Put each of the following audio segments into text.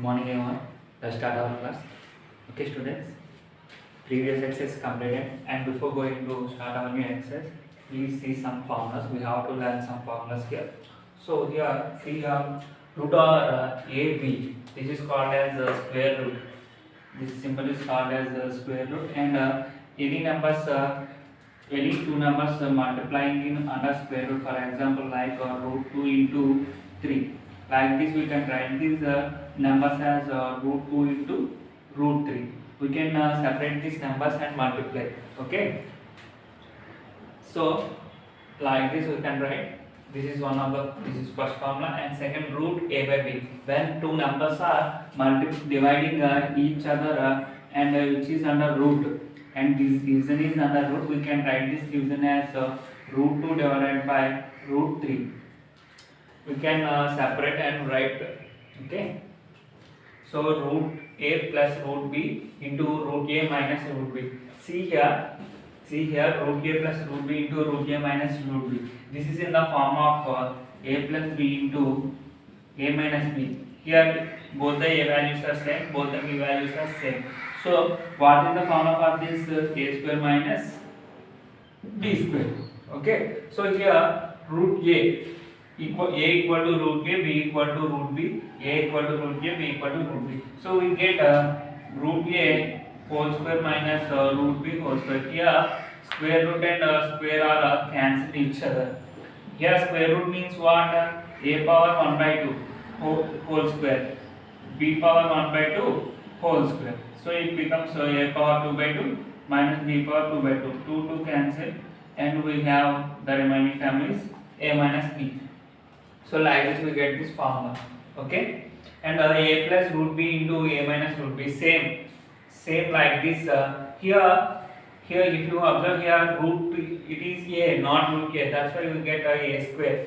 Morning everyone. Let's start our class. Okay students, previous exercise completed, and before going to start our new exercise, please see some formulas. We have to learn some formulas here. So here we have root or AB. This is called as square root. This symbol is called as square root, and any numbers, any two numbers multiplying in under square root. For example, like root 2 into 3. Like this, we can write these numbers as root 2 into root 3. We can separate these numbers and multiply. Okay. So like this, we can write. This is one of the. This is first formula, and second root a by b. When two numbers are dividing each other and which is under root, and this division is under root, we can write this division as root 2 divided by root 3. We can separate and write. Okay. So root a plus root b into root a minus root b. See here, root a plus root b into root a minus root b. This is in the form of a plus b into a minus b. Here both the a values are same, both the b values are same. So what is the formula for this a square minus b square? Okay. So here root a equal to root a, b equal to root b, a equal to root a, b equal to root b. So we get root a whole square minus root b whole square. Here square root and square are cancel each other. Here square root means what? A power 1 by 2 whole square, b power 1 by 2 whole square. So it becomes a power 2 by 2 minus b power 2 by 2. 2 cancel, and we have the remaining term is a minus b. So like this we get this formula. Okay, and a plus root b into a minus root b, same like this. Here if you observe here, root it is a, not root a, that's why you get a square,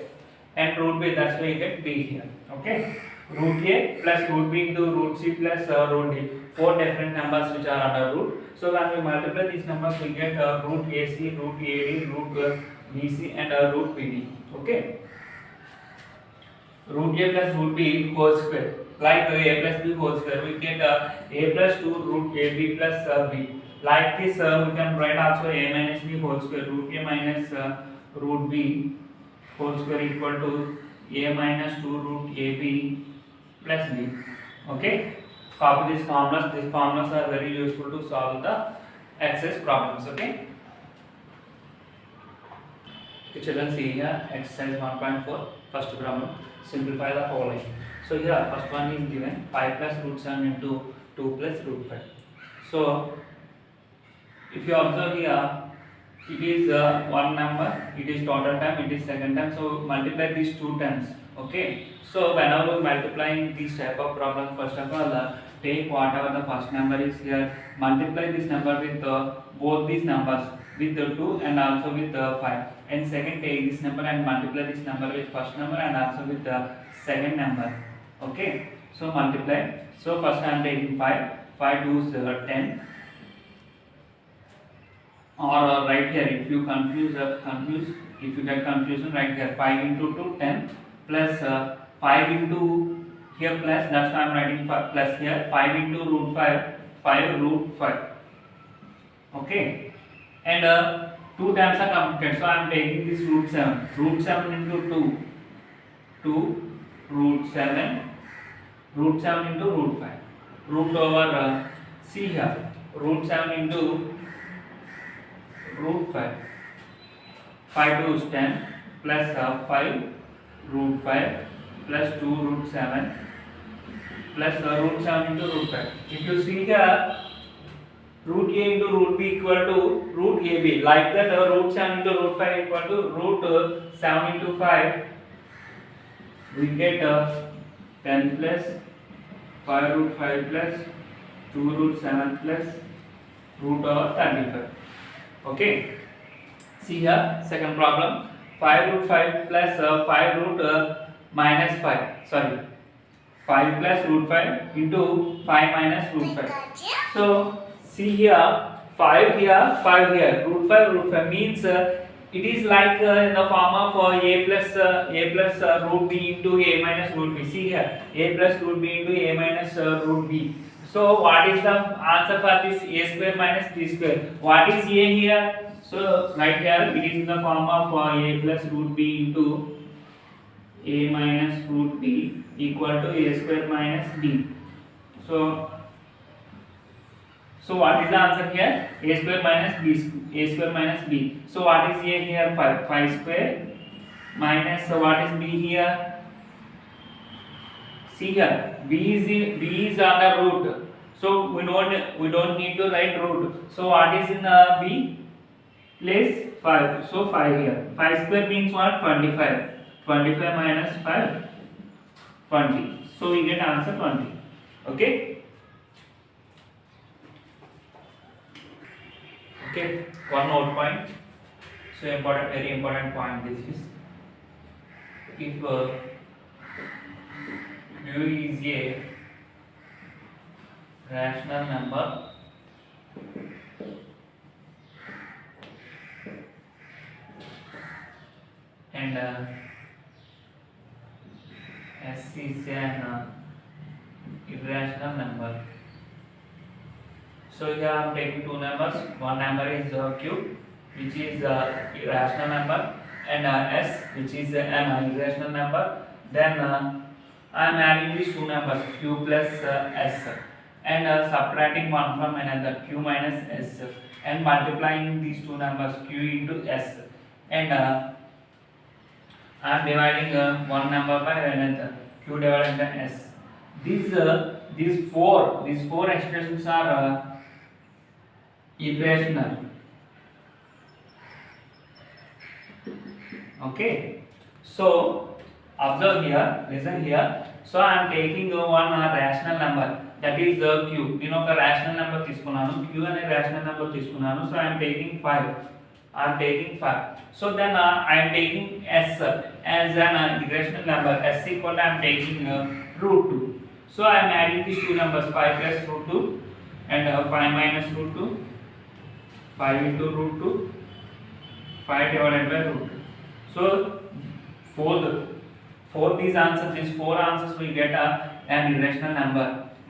and root b, that's why you get b here. Okay, root a plus root b into root c plus root d, four different numbers which are under root. So when we multiply these numbers, we get root ac, root ad, root bc, and root bd. Okay, root a plus root b whole square, like a plus b whole square, we get a plus 2 root ab plus b. Like this we can write also a minus b whole square, root a minus root b whole square equal to a minus 2 root ab plus b. Okay, copy these formulas. These formulas are very useful to solve the exercise problems. Okay. Children, see here exercise 1.4, first problem. Simplify the following. So here first one is given 5 plus root 7 into 2 plus root 5. So if you observe here, it is one number, it is total time, it is second time. So multiply these two terms. Okay. So whenever we multiplying this type of problem, first of all take whatever the first number is here, multiply this number with both these numbers, with the 2 and also with the 5. And second, take this number and multiply this number with first number and also with the second number. Okay, so multiply. So first I am taking 5, 5 2s 10. Or right here, if you if you get confusion, right here 5 into 2 10 plus 5 into here plus, that's why I am writing plus here, 5 into root 5, 5 root 5. Okay, and 2 times are completed, so I am taking this root 7. Root 7 into 2 root 7, root 7 into root 5. Root over, see here, root 7 into root 5. 5 2 is 10 plus 5 root 5 plus 2 root 7 plus root 7 into root 5. If you see here, root a into root b equal to root ab, like that root 7 into root 5 equal to root 7 into 5. We get 10 plus 5 root 5 plus 2 root 7 plus root over 35. Okay, see here second problem, 5 root 5 plus 5 root minus 5, sorry, 5 plus root 5 into 5 minus root 5. So see here, 5 here, 5 here, root 5 means it is like in the form of a plus root b into a minus root b. See here, a plus root b into a minus root b. So what is the answer for this a square minus b square? What is a here? So right here it is in the form of a plus root b into a minus root b equal to a square minus b. So what is the answer here? A square minus b, a square minus b. So what is a here? 5. 5 square minus what is b here? See here, b is on the root. So we don't need to write root. So what is in b? Place 5. So 5 here. 5 square means what? 25. 25 minus 5, 20. So we get answer 20. Okay. Okay, one more point. So important, very important point. This is if Q is a rational number and S is an irrational number. So here I am taking two numbers. One number is Q, which is a rational number, and S, which is an irrational number. Then I am adding these two numbers, Q plus S, and subtracting one from another, Q minus S, and multiplying these two numbers, Q into S, and I am dividing one number by another, Q divided by S. These four expressions are irrational. Okay, so observe here, listen here. So I am taking one rational number, that is q. You know the rational number తీసుకున్నాను, q అనే rational number తీసుకున్నాను. So I am taking 5. I am taking 5. So then I am taking s as an irrational number. S equal to I am taking root 2. So I am adding these two numbers, 5 plus root 2 and 5 minus root 2. 5 into root 2, 5 divided by root 2. So for these answers, these 4 answers we get an irrational number.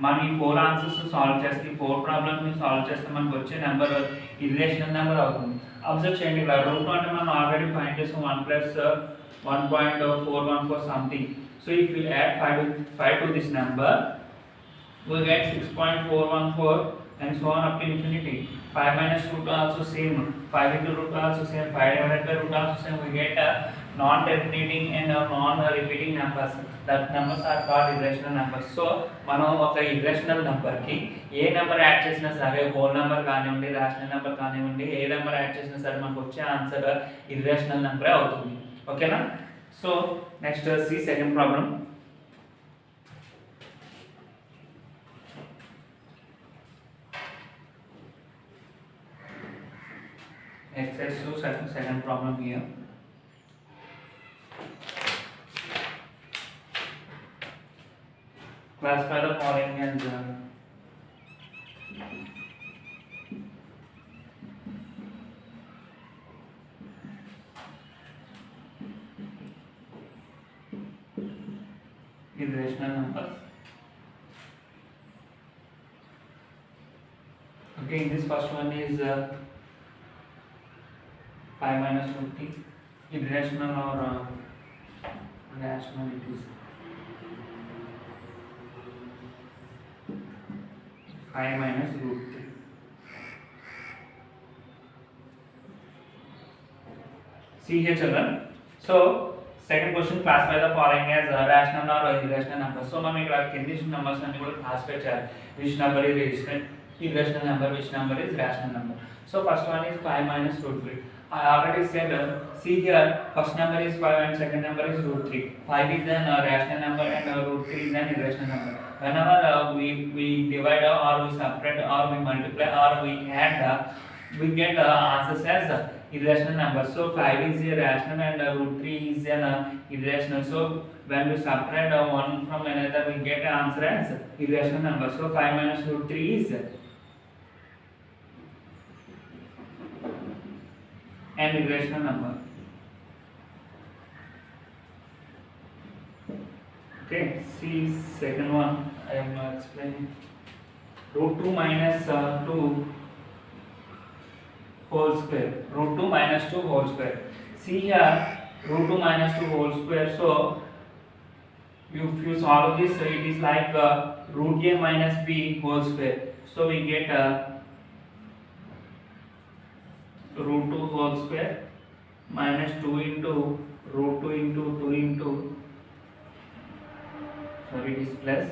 మనం 4 answers solve చేస్తే 4 problems ని solve చేస్తే మనకు వచ్చే number irrational number అవుతుంది. Observe చేయండి, ఇక్కడ route అంటే మనం ఆల్రెడీ ఫైండ్ చేసాం 1 plus 1.414 something. So if we add 5 to this number, we get 6.414 and so on up to infinity. 5 minus root also same, 5 into root also same, 5 divided by root also same. We get non-terminating and non-repeating numbers. That numbers are called irrational numbers. So మనం ఒక irrational number కి ఏ number add చేసినా సరే, whole number కానివ్వండి, rational number కానివ్వండి, ఏ number add చేసినా సరే మనకు వచ్చే ఆన్సర్ irrational నెంబరే అవుతుంది. ఓకేనా? So next see second problem. Exercise 2, second problem here. Classify the following as irrational numbers. Okay, this first one is 5 minus root 3, irrational or rational it is. 5 minus root 3. See here children. So second question, classify the following as rational or irrational numbers. So మనం ఇక్కడ కింది numbers అన్ని కూడా classify చేయాలి. Which number is irrational number, which number is rational number. So first one is 5 minus root 3. I already said, see here, first number is 5 and second number is root 3. 5 is an rational number and root 3 is an irrational number. Whenever we divide or we subtract or we multiply or we add, we get answers as irrational numbers. So 5 is a rational and root 3 is an irrational. So when we subtract one from another, we get answer as irrational number. So 5 minus root 3 is an irrational number. Okay, see second one I am explaining. Root 2 minus 2 whole square. Root 2 minus 2 whole square. See here, root 2 minus 2 whole square. So if you solve this, it is like root a minus b whole square. So we get root 2 whole square minus 2 into root 2 into 2 into, sorry, it is plus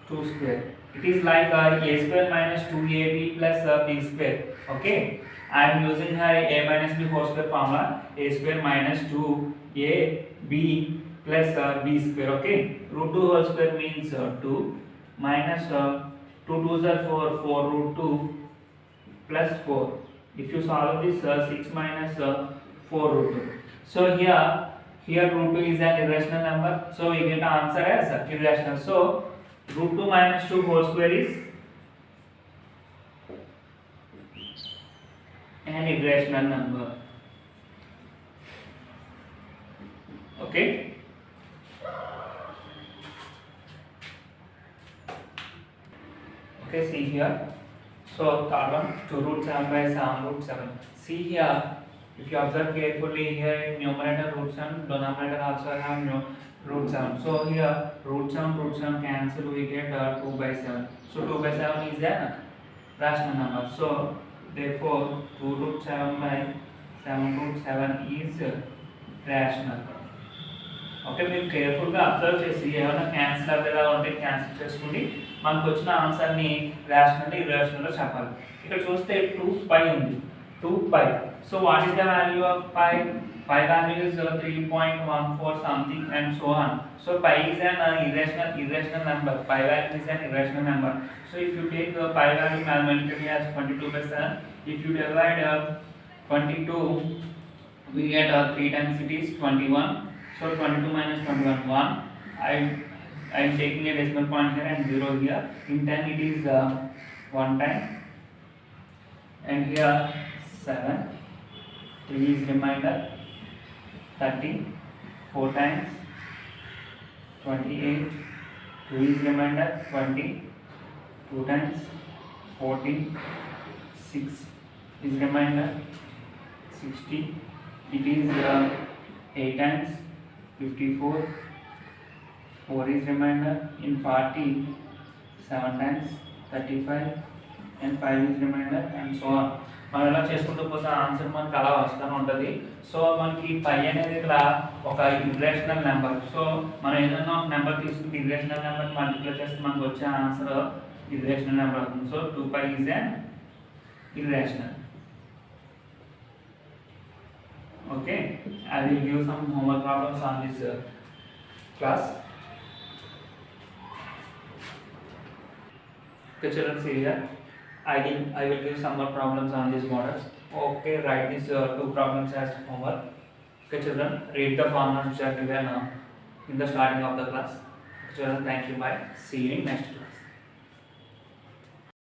2 square. It is like a square minus 2ab plus b square. Okay, I am using here a minus b whole square formula. A square minus 2ab plus b square. Okay, root 2 whole square means 2 minus 2 2s are 4 root 2 plus 4. If you solve this, 6 minus 4 root 2. So here root 2 is an irrational number. So we get the answer as irrational. So root 2 minus 2 whole square is an irrational number. Okay. Okay, see here. So third one, 2 root 7 by 7 root 7. See here, if you observe carefully, here in numerator root 7, denominator also have root 7. So here root 7 cancel, we get 2 by 7. So 2 by 7 is a rational number. So therefore 2 root 7 by 7 root 7 is rational. Okay, మీరు కేర్ఫుల్గా observe చేసి ఏమైనా cancel అవ్వేలా ఉంటే cancel చేసుకుని మనకు వచ్చిన ఆన్సర్ని rational ఇర్రేషనల్లో చెప్పాలి. ఇక్కడ చూస్తే 2π ఉంది, 2π. So what is the value of π? Pi value is 3.14 something and so on. So pi is an irrational number. Pi value is an irrational number. So if you take pi value mathematically as 22 by 7, if you divide 22, we get 3 times it is 21. So 22 minus 21 1. I am taking a decimal point here and 0 here. In 10 it is 1 time, and here 7. 3 is remainder. 30, 4 times 28, 2 is remainder 20, 2 times 14, 6 is remainder 60, it is 8 times 54, 4 is remainder in 40, 7 times 35 and 5 is remainder and so on. మనం ఇలా చేసుకుంటూ పోతే answer మనకు అలా వస్తూనే ఉంటుంది. So మనకి పై అనేది ఇక్కడ ఒక ఇర్రేషనల్ నెంబర్. సో మనం ఏదైనా ఒక నెంబర్ తీసుకుంటే ఇర్రేషనల్ నెంబర్ మల్టిప్లై చేస్తే మనకు వచ్చే ఆన్సర్ ఇర్రేషనల్ నెంబర్ అవుతుంది. So 2π is an irrational. Okay, I will give some homework problems on this class. Okay, children, see here. I will give some more problems on these models. Okay, write these 2 problems as homework. Okay, children, read the formulas which are given in the starting of the class. Children, thank you. Bye. See you in next class.